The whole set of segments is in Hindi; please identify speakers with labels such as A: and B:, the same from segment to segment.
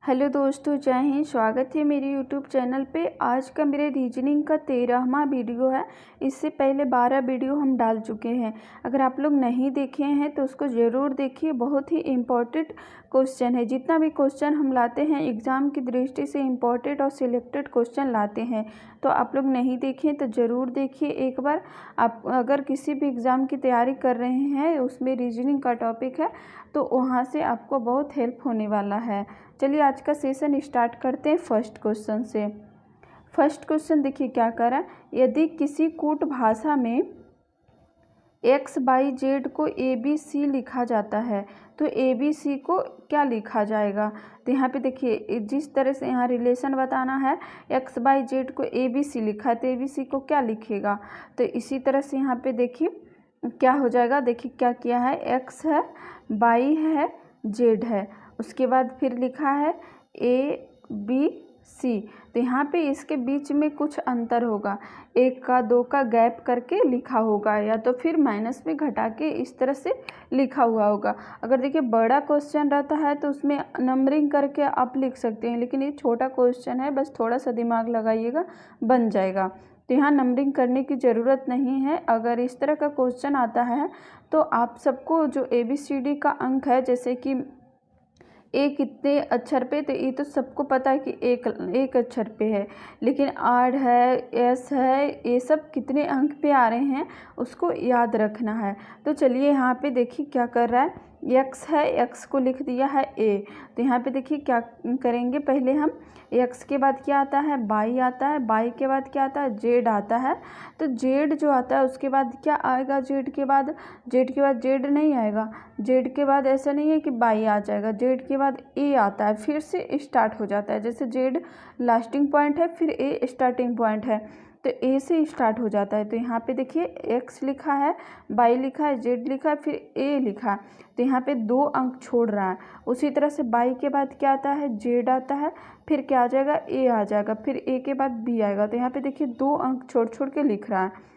A: हेलो दोस्तों, जय हिंद। स्वागत है मेरे यूट्यूब चैनल पे। आज का मेरे रीजनिंग का 13वां वीडियो है। इससे पहले 12 वीडियो हम डाल चुके हैं। अगर आप लोग नहीं देखे हैं तो उसको ज़रूर देखिए। बहुत ही इम्पोर्टेंट क्वेश्चन है। जितना भी क्वेश्चन हम लाते हैं एग्ज़ाम की दृष्टि से इम्पोर्टेंट और सिलेक्टेड क्वेश्चन लाते हैं। तो आप लोग नहीं देखें तो ज़रूर देखिए एक बार। आप अगर किसी भी एग्ज़ाम की तैयारी कर रहे हैं, उसमें रीजनिंग का टॉपिक है, तो वहाँ से आपको बहुत हेल्प होने वाला है। चलिए आज का सेशन स्टार्ट करते हैं फर्स्ट क्वेश्चन से। फर्स्ट क्वेश्चन देखिए क्या कर रहा है। यदि किसी कूट भाषा में एक्स बाई जेड को ए बी सी लिखा जाता है तो ए बी सी को क्या लिखा जाएगा। तो यहाँ पे देखिए जिस तरह से यहाँ रिलेशन बताना है, एक्स बाई जेड को ए बी सी लिखा है तो ए बी सी को क्या लिखेगा। तो इसी तरह से यहाँ पे देखिए क्या हो जाएगा। देखिए क्या किया है, एक्स है, बाई है, जेड है, उसके बाद फिर लिखा है ए बी सी। तो यहाँ पे इसके बीच में कुछ अंतर होगा, एक का दो का गैप करके लिखा होगा, या तो फिर माइनस में घटा के इस तरह से लिखा हुआ होगा। अगर देखिए बड़ा क्वेश्चन रहता है तो उसमें नंबरिंग करके आप लिख सकते हैं, लेकिन ये छोटा क्वेश्चन है, बस थोड़ा सा दिमाग लगाइएगा, बन जाएगा। तो यहाँ नंबरिंग करने की ज़रूरत नहीं है। अगर इस तरह का क्वेश्चन आता है तो आप सबको जो ABCD का अंक है, जैसे कि ए कितने अक्षर पे, तो ये तो सबको पता है कि एक अक्षर पे है, लेकिन आर है, एस है, ये सब कितने अंक पे आ रहे हैं उसको याद रखना है। तो चलिए यहाँ पे देखिए क्या कर रहा है, एक्स है, एक्स को लिख दिया है ए। तो यहाँ पे देखिए क्या करेंगे, पहले हम एक्स के बाद क्या आता है, बाई आता है, बाई के बाद क्या आता है, जेड आता है। तो जेड जो आता है उसके बाद क्या आएगा, जेड के बाद जेड नहीं आएगा। जेड के बाद ऐसा नहीं है कि बाई आ जाएगा, जेड के बाद ए आता है, फिर से स्टार्ट हो जाता है। जैसे जेड लास्टिंग पॉइंट है, फिर ए स्टार्टिंग पॉइंट है, तो ए से स्टार्ट हो जाता है। तो यहाँ पे देखिए एक्स लिखा है, बाई लिखा है, जेड लिखा है, फिर ए लिखा है, तो यहाँ पे 2 अंक छोड़ रहा है। उसी तरह से बाई के बाद क्या आता है, जेड आता है, फिर क्या आ जाएगा, ए आ जाएगा, फिर ए के बाद बी आएगा। तो यहाँ पे देखिए 2 अंक छोड़ छोड़ के लिख रहा है।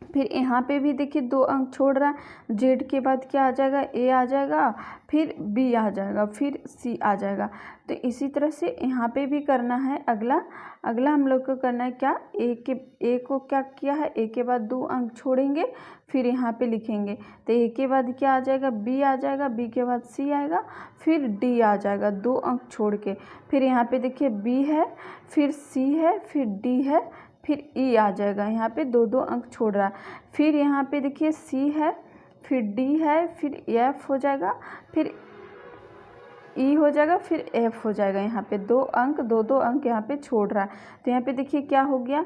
A: फिर यहाँ पे भी देखिए 2 अंक छोड़ रहा है, जेड के बाद क्या आ जाएगा, ए आ जाएगा, फिर बी आ जाएगा, फिर सी आ जाएगा। तो इसी तरह से यहाँ पे भी करना है। अगला हम लोग को करना है क्या, ए को क्या किया है, ए के बाद 2 अंक छोड़ेंगे, फिर यहाँ पे लिखेंगे। तो ए के बाद क्या आ जाएगा, बी आ जाएगा, बी के बाद सी आएगा, फिर डी आ जाएगा 2 अंक छोड़ के। फिर यहाँ पे देखिए बी है, फिर सी है, फिर डी है, फिर ई आ जाएगा। यहाँ पे 2 अंक छोड़ रहा है। फिर यहाँ पे देखिए सी है, फिर डी है, फिर एफ हो जाएगा, फिर ई हो जाएगा, फिर एफ हो जाएगा। यहाँ पे 2 अंक 2 अंक यहाँ पे छोड़ रहा है। तो यहाँ पे देखिए क्या हो गया,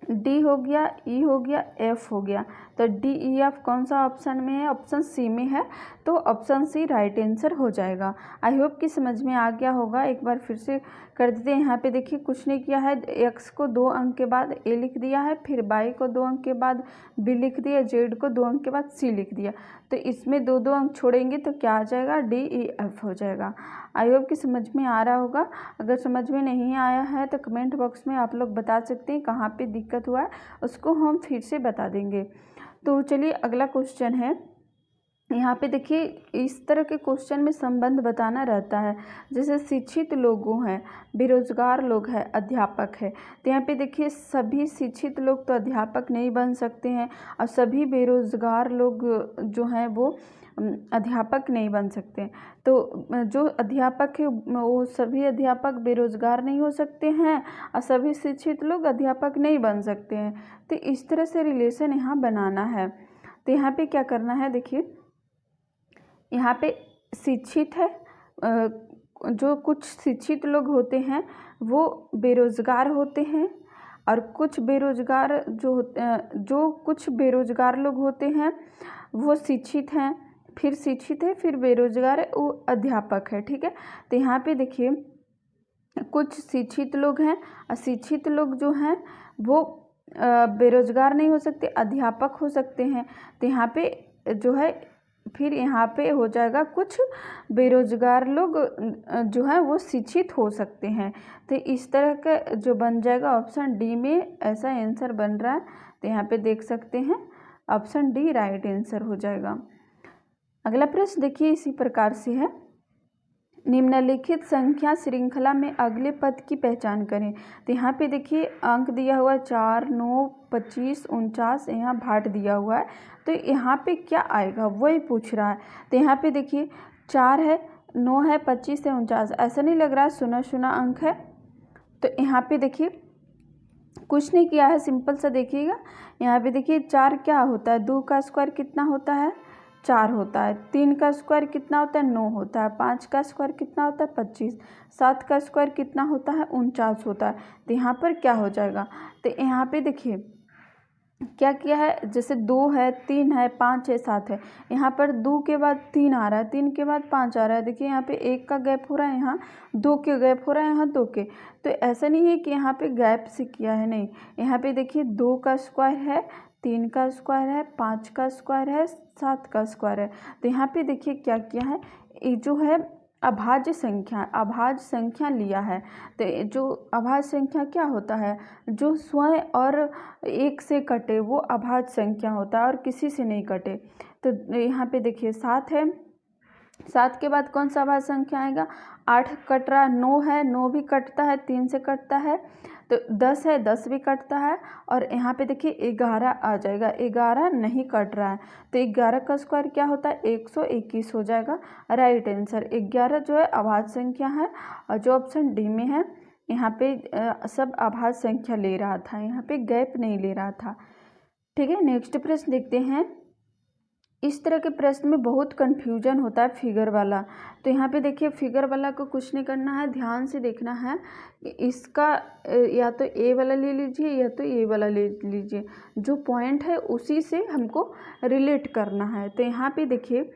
A: डी हो गया, ई हो गया, एफ हो गया। तो डी ई एफ कौन सा ऑप्शन में है, ऑप्शन सी में है, तो ऑप्शन सी राइट आंसर हो जाएगा। आई होप कि समझ में आ गया होगा। एक बार फिर से कर देते हैं। यहाँ पे देखिए कुछ नहीं किया है, एक्स को 2 अंक के बाद ए लिख दिया है, फिर बाई को 2 अंक के बाद बी लिख दिया, जेड को 2 अंक के बाद सी लिख दिया। तो इसमें 2 अंक छोड़ेंगे तो क्या आ जाएगा, डी ई एफ हो जाएगा। आई होप कि समझ में आ रहा होगा। अगर समझ में नहीं आया है तो कमेंट बॉक्स में आप लोग बता सकते हैं कहाँ पे दिक्कत हुआ है, उसको हम फिर से बता देंगे। तो चलिए अगला क्वेश्चन है। यहाँ पे देखिए इस तरह के क्वेश्चन में संबंध बताना रहता है। जैसे शिक्षित लोगों हैं, बेरोजगार लोग हैं, अध्यापक है। तो यहाँ पे देखिए सभी शिक्षित लोग तो अध्यापक नहीं बन सकते हैं, और सभी बेरोजगार लोग जो हैं वो अध्यापक नहीं बन सकते। तो जो अध्यापक है वो सभी अध्यापक बेरोजगार नहीं हो सकते हैं, और सभी शिक्षित लोग अध्यापक नहीं बन सकते हैं। तो इस तरह से रिलेशन यहाँ बनाना है। तो यहाँ पे क्या करना है, देखिए यहाँ पे शिक्षित है, जो कुछ शिक्षित लोग होते हैं वो बेरोजगार होते हैं, और कुछ बेरोजगार जो कुछ बेरोजगार लोग होते हैं वो शिक्षित हैं, फिर शिक्षित है, फिर बेरोजगार है, वो अध्यापक है। ठीक है। तो यहाँ पे देखिए कुछ शिक्षित लोग हैं, अशिक्षित लोग जो हैं वो बेरोजगार नहीं हो सकते, अध्यापक हो सकते हैं। तो यहाँ पे जो है फिर यहाँ पे हो जाएगा कुछ बेरोजगार लोग जो है वो शिक्षित हो सकते हैं। तो इस तरह का जो बन जाएगा ऑप्शन डी में ऐसा आंसर बन रहा है। तो यहाँ पे देख सकते हैं ऑप्शन डी राइट आंसर हो जाएगा। अगला प्रश्न देखिए इसी प्रकार से है। निम्नलिखित संख्या श्रृंखला में अगले पद की पहचान करें। तो यहाँ पे देखिए अंक दिया हुआ है 4, 9, 25, 49, यहाँ भाट दिया हुआ है। तो यहाँ पे क्या आएगा वही पूछ रहा है। तो यहाँ पे देखिए 4 है, 9 है, 25 है, 49, ऐसा नहीं लग रहा है सुना सुना अंक है। तो यहाँ पे देखिए कुछ नहीं किया है, सिंपल सा देखिएगा। यहाँ पे देखिए 4 क्या होता है, 2 का स्क्वायर कितना होता है, 4 होता है। 3 का स्क्वायर कितना होता है, 9 होता है। 5 का स्क्वायर कितना होता है, 25। 7 का स्क्वायर कितना होता है, 49 होता है। तो यहाँ पर क्या हो जाएगा, तो यहाँ पे देखिए क्या किया है, जैसे 2 है, 3 है, 5 है, 7 है। यहाँ पर 2 के बाद 3 आ रहा है, 3 के बाद 5 आ रहा है। देखिए यहाँ पे 1 का गैप हो रहा है, यहाँ 2 के गैप हो रहा है, यहाँ 2 के। तो ऐसा नहीं है कि यहाँ पे गैप से किया है, नहीं। यहाँ पे देखिए 2 का स्क्वायर है, 3 का स्क्वायर है, 5 का स्क्वायर है, 7 का स्क्वायर है। तो यहाँ पे देखिए क्या किया है, ये जो है अभाज्य संख्या लिया है। तो जो अभाज्य संख्या क्या होता है, जो स्वयं और एक से कटे वो अभाज्य संख्या होता है और किसी से नहीं कटे। तो यहाँ पे देखिए 7 है, 7 के बाद कौन सा अभाज्य संख्या आएगा, 8 कट रहा, 9 है, 9 भी कटता है, 3 से कटता है। तो 10 है, 10 भी कटता है। और यहाँ पे देखिए 11 आ जाएगा, 11 नहीं कट रहा है। तो 11 का स्क्वायर क्या होता है, 121 हो जाएगा। राइट आंसर 11 जो है अभाज्य संख्या है। और जो ऑप्शन डी में है, यहाँ पे सब अभाज्य संख्या ले रहा था, यहाँ पे गैप नहीं ले रहा था। ठीक है, नेक्स्ट प्रश्न देखते हैं। इस तरह के प्रश्न में बहुत कन्फ्यूजन होता है फिगर वाला। तो यहाँ पे देखिए फिगर वाला को कुछ नहीं करना है, ध्यान से देखना है। इसका या तो ए वाला ले लीजिए या तो ए वाला ले लीजिए, जो पॉइंट है उसी से हमको रिलेट करना है। तो यहाँ पे देखिए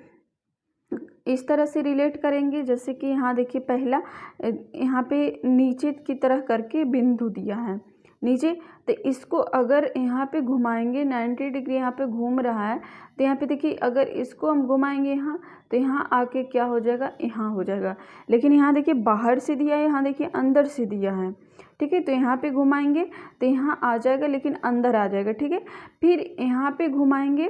A: इस तरह से रिलेट करेंगे, जैसे कि यहाँ देखिए पहला यहाँ पे नीचे की तरह करके बिंदु दिया है नीचे। तो इसको अगर यहाँ पे घुमाएंगे 90 डिग्री यहाँ पे घूम रहा है। तो यहाँ पे देखिए अगर इसको हम घुमाएंगे यहाँ, तो यहाँ आके क्या हो जाएगा, यहाँ हो जाएगा। लेकिन यहाँ देखिए बाहर से दिया है, यहाँ देखिए अंदर से दिया है। ठीक है, तो यहाँ पे घुमाएंगे तो यहाँ आ जाएगा, लेकिन अंदर आ जाएगा। ठीक है, फिर यहाँ पे घुमाएंगे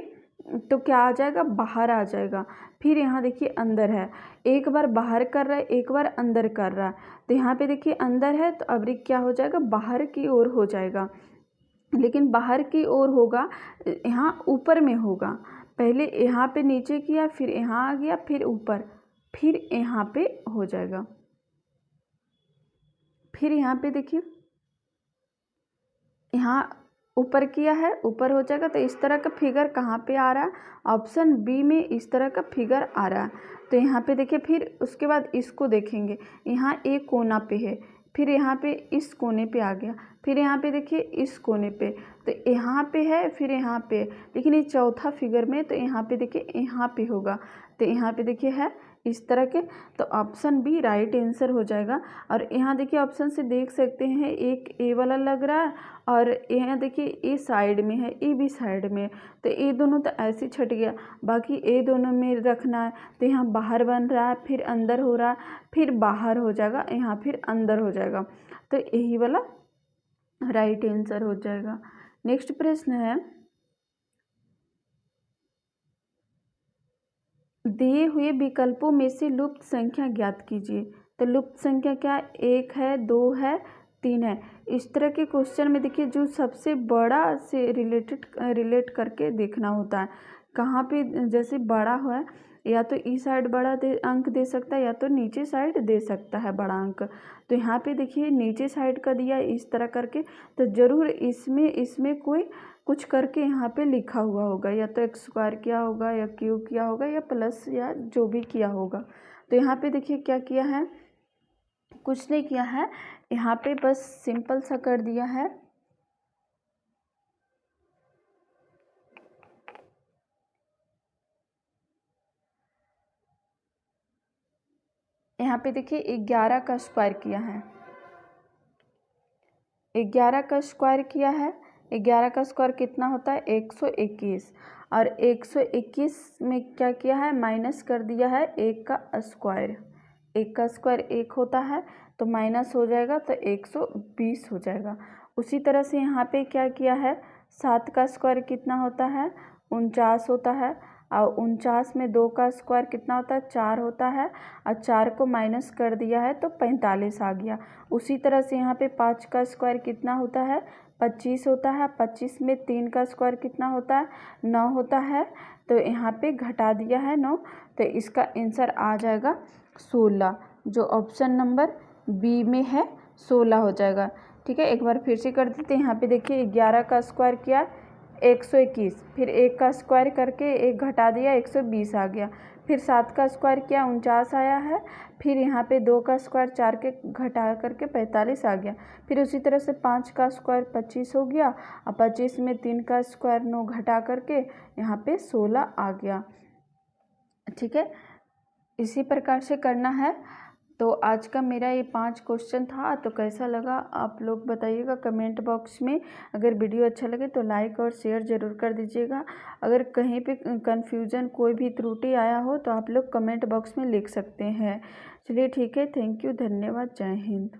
A: तो क्या आ जाएगा, बाहर आ जाएगा। फिर यहाँ देखिए अंदर है, एक बार बाहर कर रहा है, एक बार अंदर कर रहा है। तो यहाँ पे देखिए अंदर है, तो अब क्या हो जाएगा, बाहर की ओर हो जाएगा। लेकिन बाहर की ओर होगा, यहाँ ऊपर में होगा। पहले यहाँ पे नीचे किया, फिर यहाँ आ गया, फिर ऊपर, फिर यहाँ पे हो जाएगा। फिर यहाँ पे देखिए यहाँ ऊपर किया है, ऊपर हो जाएगा। तो इस तरह का फिगर कहाँ पे आ रहा है, ऑप्शन बी में इस तरह का फिगर आ रहा है। तो यहाँ पे देखिए, फिर उसके बाद इसको देखेंगे, यहाँ एक कोना पे है, फिर यहाँ पे इस कोने पे आ गया, फिर यहाँ पे देखिए इस कोने पे, तो यहाँ पे है, फिर यहाँ पे। लेकिन ये चौथा फिगर में, तो यहाँ पे देखिए यहाँ पे होगा। तो यहाँ पे देखिए है इस तरह के। तो ऑप्शन बी राइट आंसर हो जाएगा। और यहाँ देखिए ऑप्शन से देख सकते हैं, एक ए वाला लग रहा है और यहाँ देखिए ए साइड में है, ए भी साइड में है। तो ए दोनों तो ऐसे छट गया, बाकी ए दोनों में रखना है। तो यहाँ बाहर बन रहा है, फिर अंदर हो रहा है, फिर बाहर हो जाएगा, यहाँ फिर अंदर हो जाएगा। तो यही वाला राइट आंसर हो जाएगा। नेक्स्ट प्रश्न है, दिए हुए विकल्पों में से लुप्त संख्या ज्ञात कीजिए। तो लुप्त संख्या क्या, 1 है, 2 है, 3 है। इस तरह के क्वेश्चन में देखिए जो सबसे बड़ा से रिलेट करके देखना होता है। कहाँ पे जैसे बड़ा हुआ है, या तो इस साइड बड़ा अंक दे सकता है, या तो नीचे साइड दे सकता है बड़ा अंक। तो यहाँ पे देखिए नीचे साइड का दिया इस तरह करके, तो ज़रूर इसमें कोई कुछ करके यहाँ पे लिखा हुआ होगा, या तो एक्स स्क्वायर किया होगा, या क्यूब किया होगा, या प्लस, या जो भी किया होगा। तो यहाँ पे देखिए क्या किया है, कुछ नहीं किया है, यहाँ पे बस सिंपल सा कर दिया है। यहाँ पे देखिए 11 का स्क्वायर किया है, 11 का स्क्वायर किया है। 11 का स्क्वायर कितना होता है, 121। और 121 में क्या किया है, माइनस कर दिया है 1 का स्क्वायर। 1 का स्क्वायर 1 होता है, तो माइनस हो जाएगा, तो 120 हो जाएगा। उसी तरह से यहाँ पे क्या किया है, 7 का स्क्वायर कितना होता है, 49 होता है। और 49 में 2 का स्क्वायर कितना होता है, 4 होता है, और 4 को माइनस कर दिया है तो 45 आ गया। उसी तरह से यहाँ पे 5 का स्क्वायर कितना होता है, 25 होता है। 25 में 3 का स्क्वायर कितना होता है, 9 होता है, तो यहाँ पे घटा दिया है 9, तो इसका आंसर आ जाएगा 16, जो ऑप्शन नंबर बी में है 16 हो जाएगा। ठीक है, एक बार फिर से कर देते हैं। यहाँ पे देखिए 11 का स्क्वायर किया 121, फिर 1 का स्क्वायर करके 1 घटा दिया 120 आ गया, फिर 7 का स्क्वायर किया 49 आया है, फिर यहाँ पे 2 का स्क्वायर 4 के घटा करके 45 आ गया, फिर उसी तरह से 5 का स्क्वायर 25 हो गया, और 25 में 3 का स्क्वायर 9 घटा करके यहाँ पे 16 आ गया। ठीक है, इसी प्रकार से करना है। तो आज का मेरा ये 5 क्वेश्चन था। तो कैसा लगा आप लोग बताइएगा कमेंट बॉक्स में। अगर वीडियो अच्छा लगे तो लाइक और शेयर ज़रूर कर दीजिएगा। अगर कहीं पे कन्फ्यूज़न कोई भी त्रुटि आया हो तो आप लोग कमेंट बॉक्स में लिख सकते हैं। चलिए ठीक है, थैंक यू, धन्यवाद, जय हिंद।